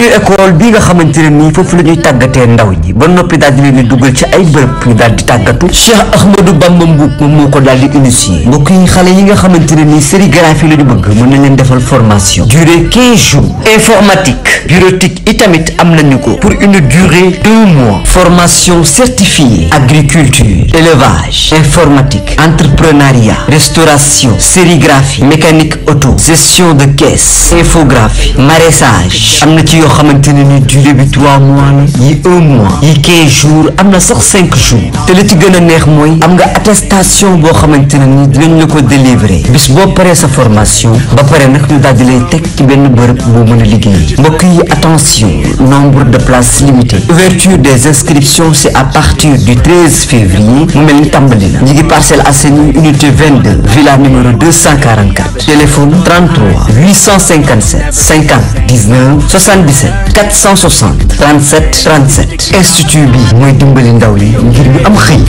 école bi nga xamante ne nii foofu la ñuy tàggatee ndaw ñi ba noppi daal di leen di dugal ci ay bërëb ñu daal di tàggatu Cheikh Ahmadou Bamba Mboup moom moo ko daal di initier mbokk yi xale yi nga xamante ne nii sérigraphie la ñu bëgg mën nañ leen defal formation durée 15 jours informatique bureautique itamit am nañu ko pour une durée 2 mois formation certifiée agriculture élevage informatique entrepreneuriat restauration sérigraphie mécanique auto gestion de caisse infographie maraîchage am na ci yoo xamante ne ni durée bi 3 mois la yi 1 mois yi 15 jours am na sax 5 jours te li ci gën a neex mooy am nga attestation boo xamante ne ni dinañ la ko délivrer bis boo paree sa formation ba pare nag ñu daal di lay teg ci benn bërëb boo mën a liggéey mbokk yi attention nombre de places limitées ouverture des inscriptions c'est à partir du 13 février mu mel ni tàmbali na ñi ngi Parcelles Assainies unité 22 villa numéro 244 téléphone 33 857 50 19 77 460 37 37 institut bi mooy dimbali ndaw yi ngir ñu am xëy.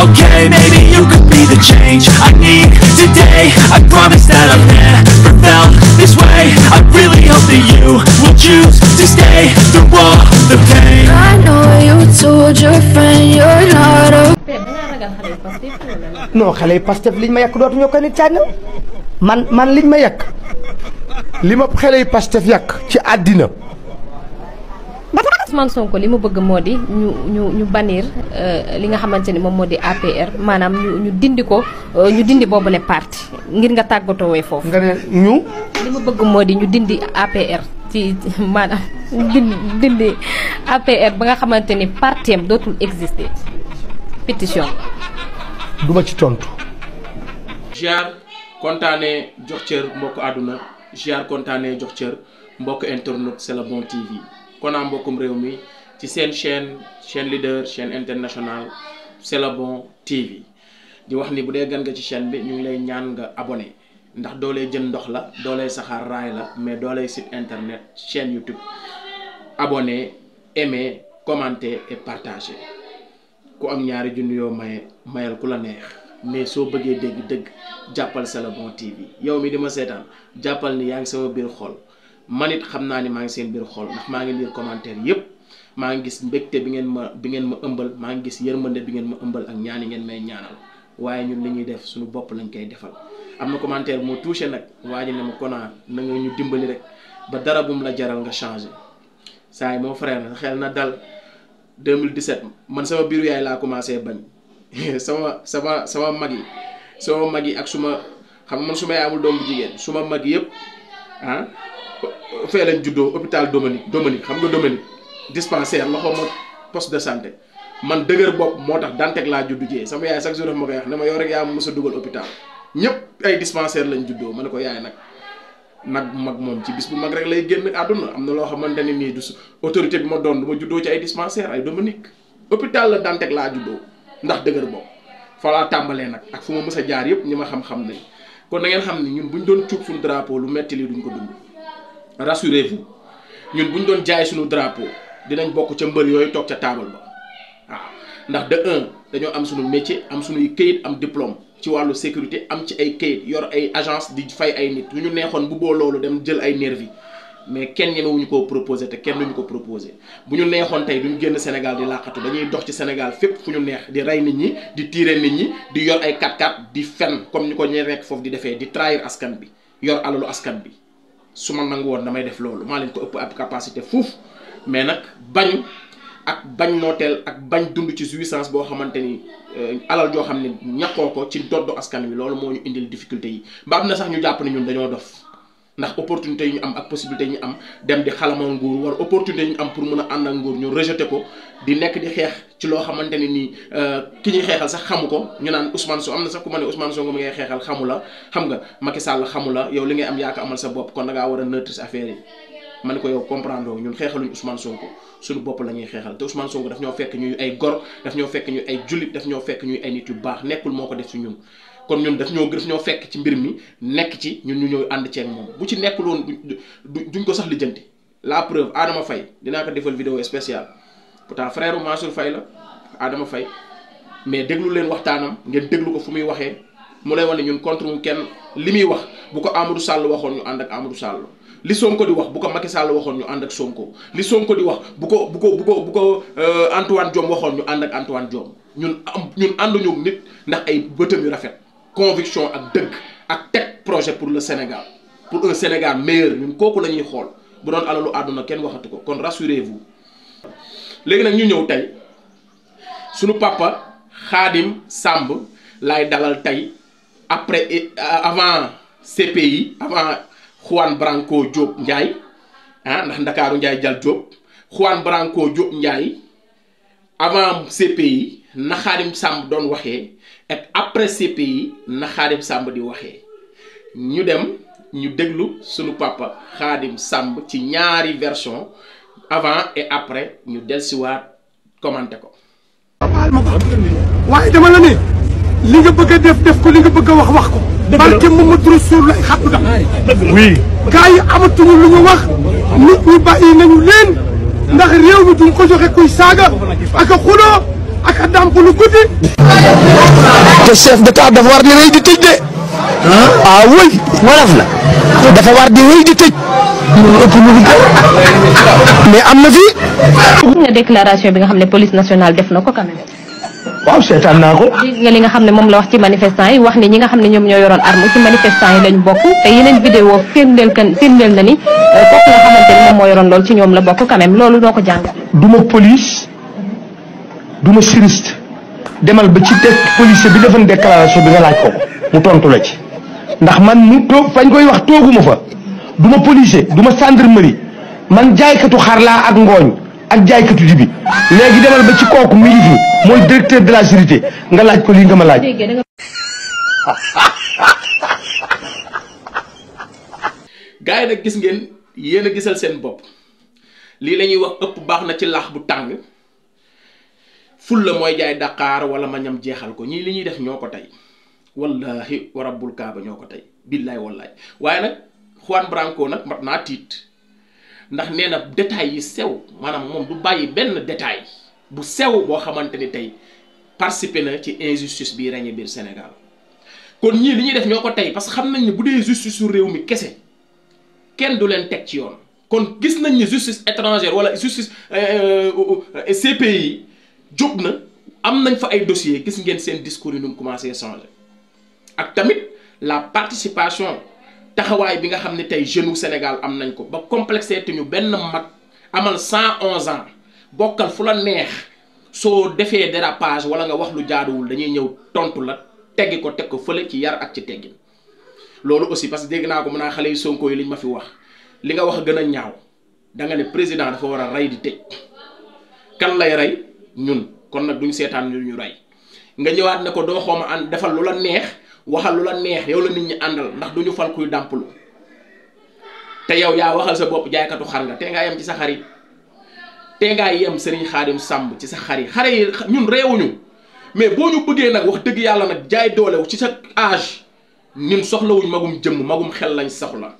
Okay, maybe you could be the change I need today. I promise that I've never felt this way. I really hope that you will choose to stay through all the pain. I know you told your friend you're not okay. non xale yi Pastef liñ ma yàq dootuñu ko nit cànn man liñ ma yàq li ma xale yi Pastef yàq ci àddina. Ousmane Sonko li mu bëgg moo di ñu bannir li nga xamante ni moom moo di APR maanaam ñu dindi ko ñu dindi boobule parti ngir nga tàggatoowee foofu. nga ne ñu. li mu bëgg moo di ñu dindi APR ci maanaam dindi APR ba nga xamante ni parti am dootul exister pétition. duma ci tontu. ziar kontaanee jox cër mbokk àdduna ziar kontaanee jox cër mbokk internet C'est le bon TV. kon am mbokkum réew mi ci seen chaîne leader chaîne internationale C'est le bon TV di wax ni bu dee gan nga ci chaîne bi ñu ngi lay ñaan nga abonné ndax doolee jën ndox la doolee saxaar raay la mais doolee site internet chaîne YouTube abonné aimé commenter et partager ku am ñaari junni yoo mayal ku la neex mais soo bëggee dégg dëgg jàppal C'est le bon TV yow mi di ma seetaan jàppal ni yaa ngi sama biir xol man it xam naa ni maa ngi seen biir xol ndax maa ngi lire commentaire yépp maa ngi gis mbégte bi ngeen ma ëmbal maa ngi gis yërmande bi ngeen ma ëmbal ak ñaan yi ngeen may ñaanal waaye ñun li ñuy def suñu bopp lañ koy defal am na commentaire moo touché nag waa ji ne ma konaa na nga ñu dimbali rek ba dara bum la jaral nga changé saa yi mon frère na xel na dal 2017 man sama biiru yaay laa commencé bañ sama mag yi ak suma xam nga man suma yaay amul doom bu jigéen suma mag yëpp ah fee lañ juddoo hôpital Dominique xam nga Dominique dispensaire la xaw ma poste de santé man dëgër bopp moo tax Dantec laa juddu jee sama yaay chaque jour daf ma koy wax ne ma yow rek yaa ma mës a dugal hôpital ñëpp ay dispensaire lañ juddoo ma ne ko yaay nag mag moom ci bis bu mag rek lay génn àdduna am na loo xamante ni nii du autorité bi ma doon du ma juddoo ci ay dispensaire ay Dominique hôpital la Dantec laa juddoo ndax dëgër bopp fa laa tàmbalee nag ak fu ma mës a jaar yëpp ñi ma xam-xam nañ kon da ngeen xam ni ñun buñ doon cuub suñu drapeau lu metti lii duñ ko dund rassurez-vous ñun buñ doon jaay suñu drapeau dinañ bokk ca mbër yooyu toog ca taabal ba waaw ndax de un dañoo am suñu métier am suñuy këyit am diplôme ci wàllu sécurité am ci ay këyit yor ay agence di fay ay nit lu ñu neexoon bu boo loolu dem jël ay nervi mais kenn ñemewuñu koo proposé te kenn duñu ko proposé bu ñu neexoon tey duñ génn Sénégal di làqatu dañuy dox ci Sénégal fépp fu ñu neex di rey nit ñi di tiire nit ñi di yor ay 4x4 di fen comme ñu ko ñe nekk foofu di defee di trahir askan bi yor alalu askan bi su ma nangu woon damay def loolu maa leen ko ëpp ab capacité fuuf mais nag bañ nooteel ak bañ dund ci jouissance boo xamante ni alal joo xam ne ñàkkoo ko ci doddu askan wi loolu moo ñu indil difficulté yi ba am na sax ñu jàpp ne ñun dañoo dof ndax opportunité yi ñu am ak possibilité yi ñu am dem di xalamal nguur wala opportunité yi ñu am pour mën a ànd ak nguur ñu rejeté ko di nekk di xeex ci loo xamante ne nii ki ñuy xeexal sax xamu ko ñu naan Ousmane Sonko am na sax ku ma ne Ousmane Sonko mi ngay xeexal xamu la xam nga Macky Sall xamu la yow li ngay am yaa ko amal sa bopp kon da ngaa war a neutre affaire yi man ko yow comprendre ñun xeexaluñu Ousmane Sonko suñu bopp la ñuy xeexal te Ousmane Sonko daf ñoo fekk ñuy ay gor daf ñoo fekk ñuy ay jullit daf ñoo fekk ñuy ay nit yu baax nekkul moo ko def ci ñun kon ñun daf ñoo fekk ci mbir mi nekk ci ñun ñu ñëw ànd ceeg moom bu ci nekkul woon duñ ko sax lijjanti la preuve Adama Faye dinaa ko defal vidéo spéciale pourtant frère Mansour Faye la Adama Faye mais déglu leen waxtaanam ngeen déglu ko fu muy waxee mu lay wane ñun contre mu kenn li muy wax bu ko Amadou Sall waxoon ñu ànd ak Amadou Sall li Sonko di wax bu ko Macky Sall waxoon ñu ànd ak Sonko li Sonko di wax bu ko Antoine Diome waxoon ñu ànd ak Antoine Diome ñun ànduñu nit ndax ay bëtam yu rafet conviction ak dëgg ak teg projet pour le Sénégal pour un Sénégal meilleur ñun kooku la ñuy xool bu doon alalu àdduna kenn waxatu ko kon rassurez-vous. léegi nag ñu ñëw tey sunu papa Khadim Samb laay dalal tey après avant CPI avant Juan Branco Diop Ndiaye ndax Ndakaaru Ndiaye Jal Diop Juan Branco Diop Ndiaye avant CPI na Khadim Samb doon waxee ak après CPI na Khadim Samb di waxee ñu dem ñu déglu sunu papa Khadim Samb ci ñaari version avant et après ñu dellusiwaat commenté ko. waaye dama la ne li nga bëgg a def ko li nga bëgg a wax ko. barke Mamadou Rasoul xattu da oui gars yi amatuñu lu ñu wax nit ñi bàyyi nañu leen ndax réew mi duñ ko joxe kuy saaga ak a xuloo ak a dàmp lu guddi. te chef d'état dafa war di rëy di tëj de. ah oui wolof la dafa war di rëy di tëj. mais am na fi. gis nga déclaration bi nga xam ne police nationale def na ko quand même. waaw seetaan naa ko. dégg nga li nga xam ne moom la wax ci manifestant yi wax ni ñi nga xam ne ñoom ñoo yoroon arme ci manifestant yi lañ bokk te yeneen vidéo firndeel na ni kooku nga xamante ni moom moo yoroon loolu ci ñoom la bokk quand même loolu doo ko jàng. du ma police du ma juriste demal ba ci policier bi defoon déclaration bi nga laaj ko mu tontu la ci ndax man mu toog fañ koy wax tooguma fa du ma policier du ma gendarmerie man jaaykatu xar laa ak ngooñ ak jaaykatu dibi léegi demal ba ci kooku mi ngi fi mooy directeur de la sécurité nga laaj ko lii nga ma laaj. gars yi nag gis ngeen yéen a gisal seen bopp lii la ñuy wax ëpp baax na ci laax bu tàng ful la mooy jaay Dakar wala ma ñam jeexal ko ñii li ñuy def ñoo ko tey wallahi wa rabbul kaaba ñoo ko tey billaay wallaay waaye nag Juan Branco nag mat naa tiit ndax nee na détails yi sew maanaam moom du bàyyi benn détail bu sew boo xamante ni tey participé na ci injustice bii ràññee biir Sénégal kon ñii li ñuy def ñoo ko tey parce que xam nañ ne bu dee justice su réew mi kese kenn du leen teg ci yoon kon gis nañ ni justice étrangère wala justice CPI jóg na am nañ fa ay dossiers gis ngeen seen discours yi nu mu commencé changer ak tamit la participation taxawaay bi nga xam ne tey jeune wu Sénégal am nañ ko ba complexé te ñu benn mag amal 111 ans bokkal fu la neex soo defee dérapage wala nga wax lu jaaduwul dañuy ñëw tontu la teggi ko teg ko fële ci yar ak ci teggin loolu aussi parce que dégg naa ko mën naa xale yu Sonko yi liñ ma fi wax li nga wax gën a ñaaw da nga ne président dafa war a rey di tëj kan lay rey ñun kon nag duñ seetaan ñu rey nga ñëwaat ne ko doo xooma ànd defal lu la neex waxal lu la neex yow la nit ñi àndal ndax duñu fal kuy dàmpalu te yow yaa waxal sa bopp jaaykatu xar nga te ngaa yem ci sa xar yi te ngaa yem Serigne Khadim Samb ci sa xar yi xare yi ñun réewuñu mais boo ñu bëggee nag wax dëgg yàlla nag jaay doolew ci sa âge ñun soxlawuñ magum jëmm magum xel lañ soxla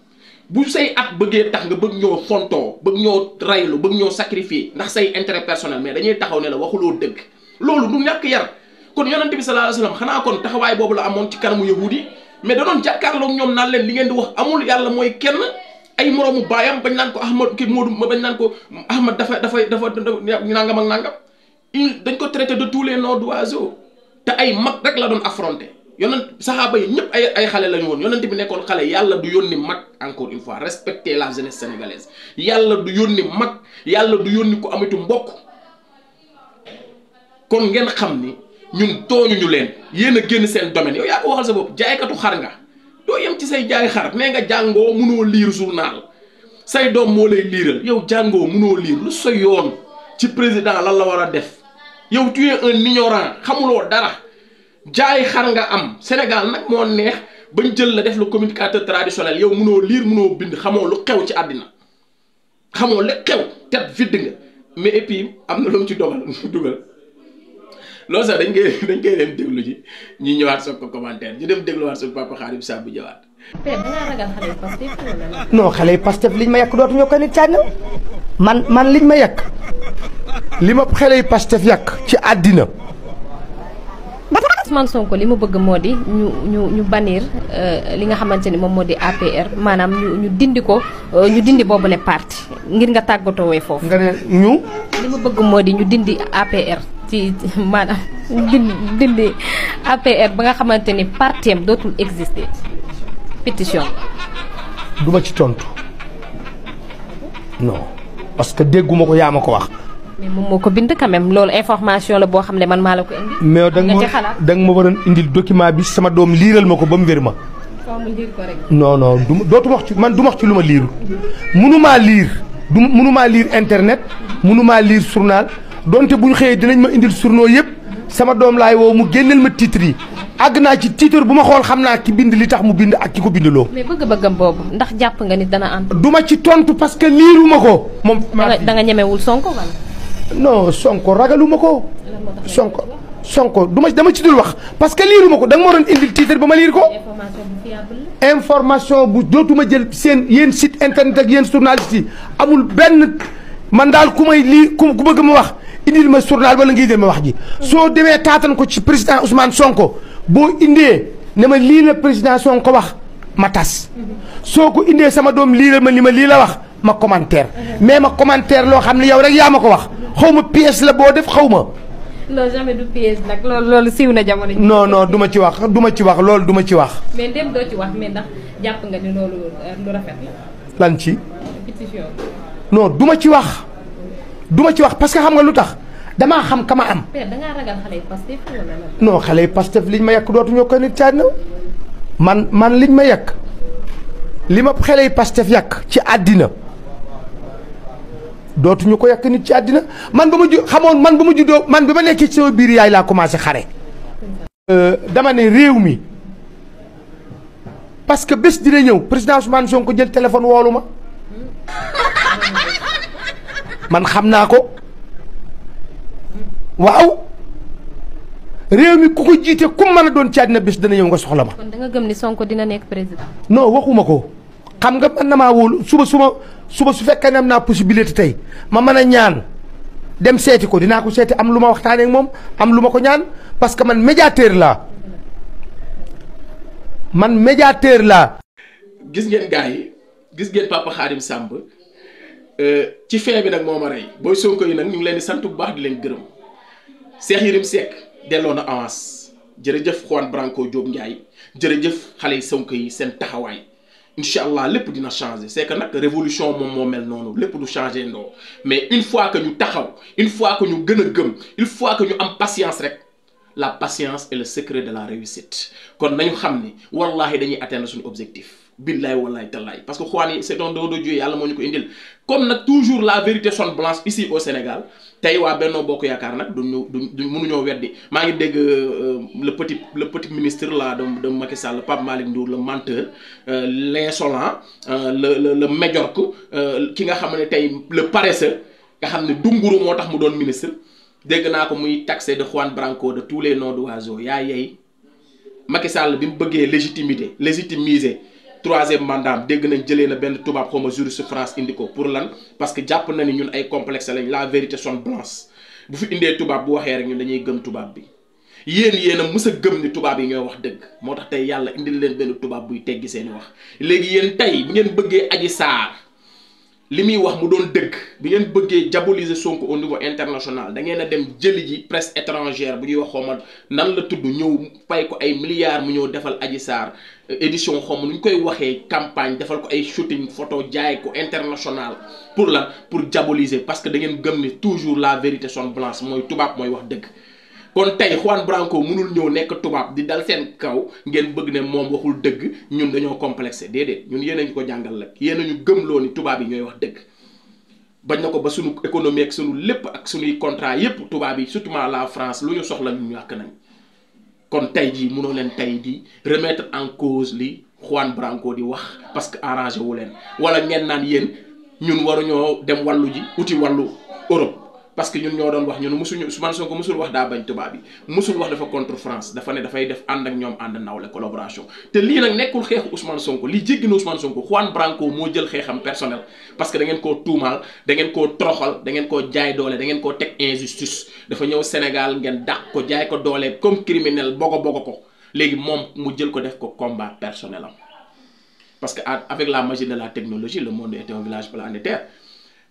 bu say at bëggee tax nga bëgg ñoo fontoo bëgg ñoo raylu bëgg ñoo sacrifier ndax say intérêt personnel mais dañuy taxaw ne la waxuloo dëgg loolu du ñàkk yar kon yonent bi sallallahu alayhi wasallam xanaa kon taxawaay boobu la amoon ci kanamu yahudi mais da doon jàkkaarloog ñoom naan leen li ngeen di wax amul yàlla mooy kenn ay moroomu baayam bañ naan ko Ahmad kii Moodu bañ naan ko Ahmad dafa nangam ak nangam dañ ko traité de tous les noms d'oiseaux te ay mag rek la doon affronté yonent saxaaba yi ñëpp ay xale lañu woon yonent bi nekkoon xale yàlla du yónni mag encore une fois respecter la jeunesse sénégalaise yàlla du yónni mag yàlla du yónni ko amitu mbokk kon ngeen xam ni ñun tooñuñu leen yéen a génn seen domaine yow yaa ko waxal sa bopp jaaykatu xar nga doo yem ci say jaay xar nee nga jàngoo munoo lire journal say doom moo lay liiral yow jàngoo munoo lire lu sa yoon ci président lan la war a def yow tu es un ignorant xamuloo dara jaay xar nga am Sénégal nag moo neex bañ jël la def le communicateur traditionnel yow munoo lire munoo bind xamoo lu xew ci àddina xamoo lu xew tet vide nga mais et puis am na lu mu ci dugal loolu sax dañ koy dem déglu ji ñi ñëwaat soog ko commentaire ñu dem dégluwaat suñu papa Khadim Samb ñëwaat. non xale yi Pastef liñ ma yàq dootuñu ko nit cànn man liñ ma yàq li ma xale yi Pastef yàq ci àddina Ousmane Sonko li mu bëgg moo di ñu bannir li nga xamante ni moom moo di APR maanaam ñu dindi ko ñu dindi boobu le parti ngir nga tàggatoo wee foofu. nga ne ñu. li mu bëgg moo di ñu dindi APR ci maanaam dindi APR ba nga xamante ni parti am dootul exister pétition. duma ci tontu non parce que dégguma ko yaa ma ko wax. mais moom moo ko bind quand même loolu information la boo xam ne man maa la ko indi. mais da nga ma waroon indil document bi sama doom liiral ma ko ba mu wér ma. non non dootuma wax ci man du ma wax ci lu ma liirul. mënumaa liir mënumaa liir internet mënumaa liir journal donte bu ñu xëyee dinañ ma indil journaux yëpp sama doom laay woo mu génneel ma titre yi àgg naa ci titre bu ma xool xam naa ki bind li tax mu bind ak ki ko bindloo. mais bëgg-bëggam boobu ndax jàpp nga ni dana am. du ma ci tontu parce que liiruma ko. moom da nga ñemewul Sonko wala. non Sonko ragaluma ko. Sonko dama ci dul wax parce que liiruma ko da nga ma doon indil titre ba ma liir ko. information bu dootuma jël seen yéen site internet ak yéen journaliste yi amul benn man daal ku may lii ku bëgg ma wax indil ma journal wala nga indil ma wax ji. soo demee taatan ko ci président Ousmane Sonko boo indee ne ma lii la président Sonko wax ma tas soo ko indee sama doom liiral ma li ma lii la wax ma commentaire mais ma commentaire loo xam ne yow rek yaa ma ko wax xaw ma pièce la boo def xaw ma. non jamais du piège nag loolu siiw na jamono ji. non du ma ci wax loolu du ma ci wax. mais ndem doo ci wax mais ndax jàpp nga ni loolu lu rafet la. lan ci. pétition. non du ma ci wax parce que xam nga lu tax damaa xam ka ma am. père da ngaa ragal xale yi Pastef wala lan. non xale yi Pastef liñ ma yàq dootuñu ko nit caaj na man liñ ma yàq li ma xale yi Pastef yàq ci àddina. dootuñu ko yàq nit ci àddina man ba ma juddoo man bi ma nekkee ci sama biir yaay laa commencé xare. dama ne réew mi parce que bés dina ñëw président Ousmane Sonko jël téléphone woolu ma man xam naa ko waaw réew mi ku ko jiite ku mën a doon ci àddina bés dina ñëw nga soxla ma. kon da nga gëm ni Sonko dina nekk président. non waxuma ko xam nga man na maa wóolu suba su fekkee ne am naa possibilité tey ma mën a ñaan dem seeti ko dinaa ko seeti am lu ma waxtaanee ak moom am lu ma ko ñaan parce que man médiateur laa gis ngeen gars yi gis ngeen Papa Khadim Samb ci fee bi nag moo ma rey booy Sonko yi nag ñu ngi leen di sant bu baax di leen gërëm Cheikh Yérim Seck delloo na avance jërëjëf Juan Branco Diop Ndiaye jërëjëf xale yi Sonko yi seen taxawaay. incha allah lépp dina changer c'est que nag révolution moom moo mel noonu lépp du changer ndoo mais une fois que ñu taxaw une fois que ñu gën a gëm une fois que ñu am patience rek la patience est le secret de la réussite kon nañu xam ni wallahi dañuy atteindre suñu objectif billahi wallahi tallahi parce que xuwaan yi c'est un don de Dieu yàlla moo ñu ko indil comme nag toujours la vérité sonne blanche ici au Sénégal tey waa Benno Bokk Yaakaar nag duñ mënuñoo weddi maa ngi dégg le petit ministre là de Macky Sall Pape Malick Ndour le menteur l'insolent le médiocre ki nga xam ne tey le paresseux nga xam ne dunguru moo tax mu doon ministre dégg naa ko muy taxé de Juan Branco de tous les noms d'oiseaux yaa yey Macky Sall bi mu bëggee légitimiser troisième mandat dégg nañ jëlee na benn tubaab xaw ma juriste France indi ko pour lan parce que jàpp na ni ñun ay complexe lañ la vérité sonne blanche bu fi indee tubaab bu waxee rek ñun dañuy gëm tubaab bi yéen a mës a gëm ni tubaab yi ñooy wax dëgg moo tax tey yàlla indil leen benn tubaab buy teggi seeni wax léegi yéen tey bi ngeen bëggee Adji Sarr li muy wax mu doon dëgg bi ngeen bëggee diaboliser Sonko au niveau international da ngeen a dem jëli ji presse étrangère bu ñuy wax xawma nan la tudd ñëw fay ko ay milliards mu ñëw defal Adji Sarr édition xawma nu ñu koy waxee campagne defal ko ay shooting photo jaay ko international pour lan pour diaboliser parce que da ngeen gëm ni toujours la vérité sonne blanche mooy tubaab mooy wax dëgg kon tey Juan Branco mënul ñëw nekk tubaab di dal seen kaw ngeen bëgg ne moom waxul dëgg ñun dañoo complexé déedéet ñun yéen a ñu ko jàngal rek yéen a ñu gëmloo ni tubaab yi ñooy wax dëgg bañ na ko ba sunu économie ak sunu lépp ak sunuy contrat yépp tubaab yi surtout la France lu ñu soxla ñu ñàkk nañ kon tey jii mënoo leen tey di remettre en cause li Juan Branco di wax parce que arrangé wu leen wala ngeen naan yéen ñun waruñoo dem wàllu ji uti wàllu Europe parce que ñun ñoo doon wax ñun musuñu Ousmane Sonko musul wax daa bañ tubaab bi musul wax dafa contre France dafa ne dafay def ànd ak ñoom ànd nawle collaboration te lii nag nekkul xeexu Ousmane Sonko lii jéggi na Ousmane Sonko Juan Branco moo jël xeexam personnel parce que da ngeen koo tuumaal da ngeen koo toroxal da ngeen koo jaay doole da ngeen koo teg injustice dafa ñëw Sénégal ngeen dàq ko jaay ko doole comme criminel bogo ko léegi moom mu jël ko def ko combat personnel am parce que avec la magie de la technologie le monde est un village planétaire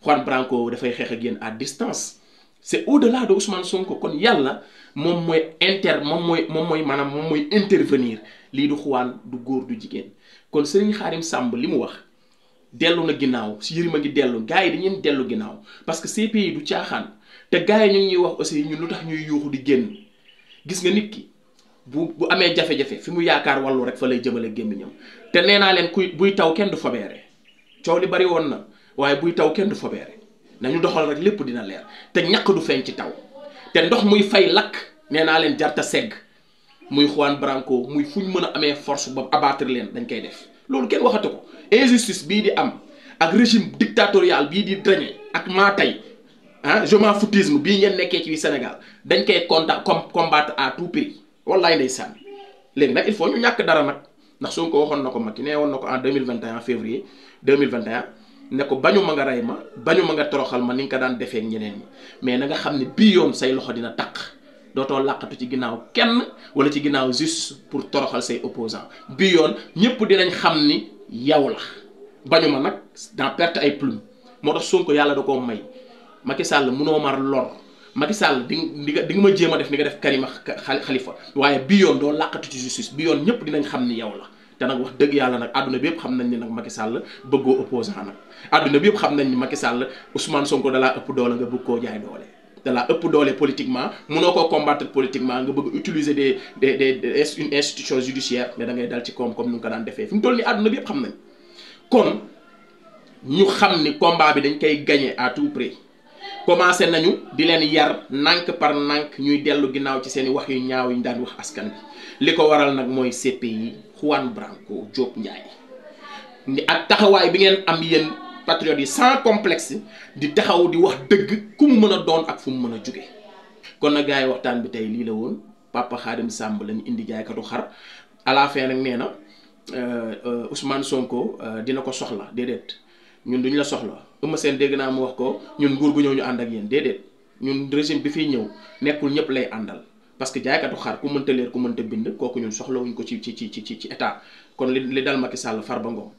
Juan Branco dafay xeex ak yéen à distance c'est au-delà de Ousmane Sonko kon yàlla moom mooy maanaam moom mooy intervenir lii du Juan du góor du jigéen kon Serigne Khadim Samb li mu wax dellu na ginnaaw si Yérim a ngi dellu gars yi dañuy dellu ginnaaw parce que ces pays du caaxaan te gars yi ñu ngi ñuy wax aussi ñun lu tax ñuy yuuxu di génn gis nga nit ki bu amee jafe-jafe fi mu yaakaar wàllu rek fa lay jëmale gémmiñam te nee naa leen buy taw kenn du fobeere coow li bari woon na waaye buy taw kenn du fobeere nañu doxal rek lépp dina leer te ñàkk du feeñ ci taw te ndox muy fay lakk nee naa leen jarta segg muy Juan Branco muy fu ñu mën a amee force ba abattre leen dañ koy def loolu kenn waxatu ko injustice bii di am ak régime dictatorial bii di drainer ak maa tey je m'en foutisme bii ngeen nekkee ci Sénégal dañ koy combattre à tout prix wallaay ndeysaan léegi nag il faut ñu ñàkk dara nag ndax Sonko waxoon na ko Macky nee woon na ko en 2021 février 2021 ne ko bañu ma nga rey ma bañu ma nga toroxal ma ni nga ko daan defee ak ñeneen ñi mais na nga xam ne bii yoon say loxo dina taq dootoo làqatu ci ginnaaw kenn wala ci ginnaaw juste pour toroxal say opposants bii yoon ñëpp dinañ xam ni yow la bañu ma nag dans perte ay plume moo tax Sonko yàlla da koo may Macky Sall mënoo mar lor Macky Sall di nga ma jéem a def ni nga def Karima Khalifa waaye bii yoon doo làqatu ci justice bii yoon ñëpp dinañ xam ni yow la te nag wax dëgg yàlla nag àdduna bi yëpp xam nañ ni nag Macky Sall bëggoo opposant nag àdduna bi yëpp xam nañ ni Macky Sall Ousmane Sonko dalaa ëpp doole nga bëgg koo jaay doole dalaa ëpp doole politiquement mënoo koo combattre politiquement nga bëgg utiliser une institution judiciaire ne da ngay dal ci koom comme ni nga ko daan defee fi mu toll ni àdduna bi yëpp xam nañ kon ñu xam ni combat bi dañ koy gagner à tout prix commencé nañu di leen yar nànk par nànk ñuy dellu ginnaaw ci seen i wax yu ñaaw yi ñu daan wax askan bi li ko waral nag mooy CPI Juan Branco Diop Ndiaye ak taxawaay bi ngeen am yéen patriotes yi sans complexe di taxaw di wax dëgg ku mu mën a doon ak fu mu mën a jóge kon nag gars yi waxtaan bi tey lii la woon Papa Khadim Samb lañu indi jaaykatu xar à la fin nag nee na Ousmane Sonko dina ko soxla déedéet ñun duñ la soxla Eumeu Sène dégg naa mu wax ko ñun nguur gu ñëw ñu ànd ak yéen déedéet ñun régime bi fiy ñëw nekkul ñëpp lay àndal parce que jaaykatu xar ku mënta leer ku mënta bind kooku ñun soxlawuñ ko ci état kon li dal Macky Sall Farba Ngom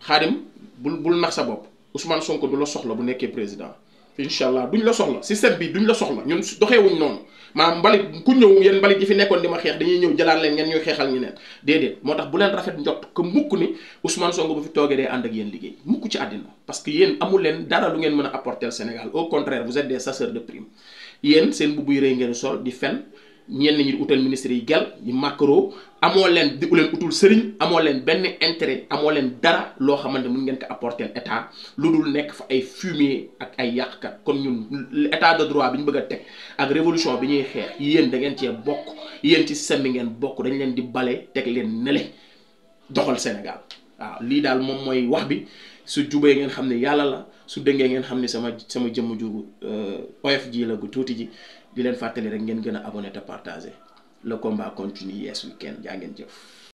Khadim bul nax sa bopp Ousmane Sonko du la soxla bu nekkee président incha allah duñ la soxla système bi duñ la soxla ñun doxeewuñ noonu maanaam mbalit ku ñëw yéen mbalit yi fi nekkoon di ma xeex dañuy ñëw jëlaat leen ngeen ñuy xeexal ñeneen déedéet moo tax bu leen rafet njot que mukk ni Ousmane Sonko bu fi toogee day ànd ak yéen liggéey mukk ci àddina parce que yéen amul leen dara lu ngeen mën a apporter Sénégal au contraire vous êtes des chasseurs de primes yéen seen mbubb yi rëy ngeen sol di fen ñenn ñi utal ministre yi gel di macro amoo leen di leen utul sëriñ amoo leen benn intérêt amoo leen dara loo xamante mun ngeen ko apporter état lu dul nekk fa ay fumier ak ay yàqkat kon ñun état de droit bi ñu bëgg a teg ak révolution bi ñuy xeex yéen da ngeen cee bokk yéen ci système bi ngeen bokk dañ leen di bale teg leen nele doxal Sénégal waaw lii daal moom mooy wax bi su jubee ngeen xam ne yàlla la su dëngee ngeen xam ne sama jëmm ju oyof ji la gu tuuti ji di leen fàttali rek ngeen gën a abonné te partager le combat continue yes weekend jaa ngeen jëf